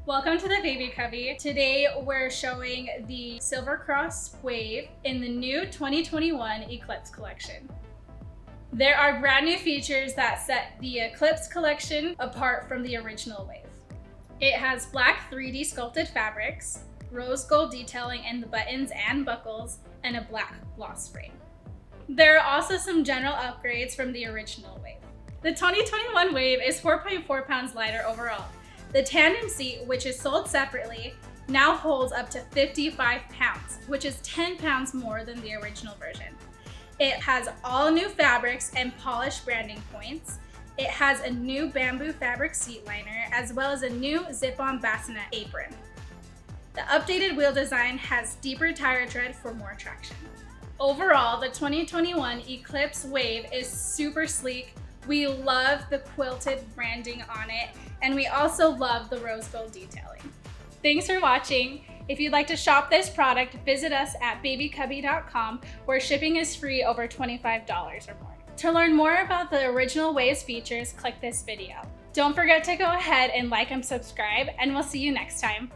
Welcome to the Baby Cubby. Today we're showing the Silver Cross Wave in the new 2021 Eclipse collection. There are brand new features that set the Eclipse collection apart from the original wave. It has black 3D sculpted fabrics, rose gold detailing in the buttons and buckles, and a black gloss frame. There are also some general upgrades from the original wave. The 2021 wave is 4.4 pounds lighter overall. The tandem seat, which is sold separately, now holds up to 55 pounds, which is 10 pounds more than the original version. It has all new fabrics and polished branding points. It has a new bamboo fabric seat liner, as well as a new zip-on bassinet apron. The updated wheel design has deeper tire tread for more traction. Overall, the 2021 Eclipse Wave is super sleek. We love the quilted branding on it, and we also love the rose gold detailing. Thanks for watching. If you'd like to shop this product, visit us at babycubby.com, where shipping is free over $25 or more. To learn more about the original Wave's features, click this video. Don't forget to go ahead and like and subscribe, and we'll see you next time.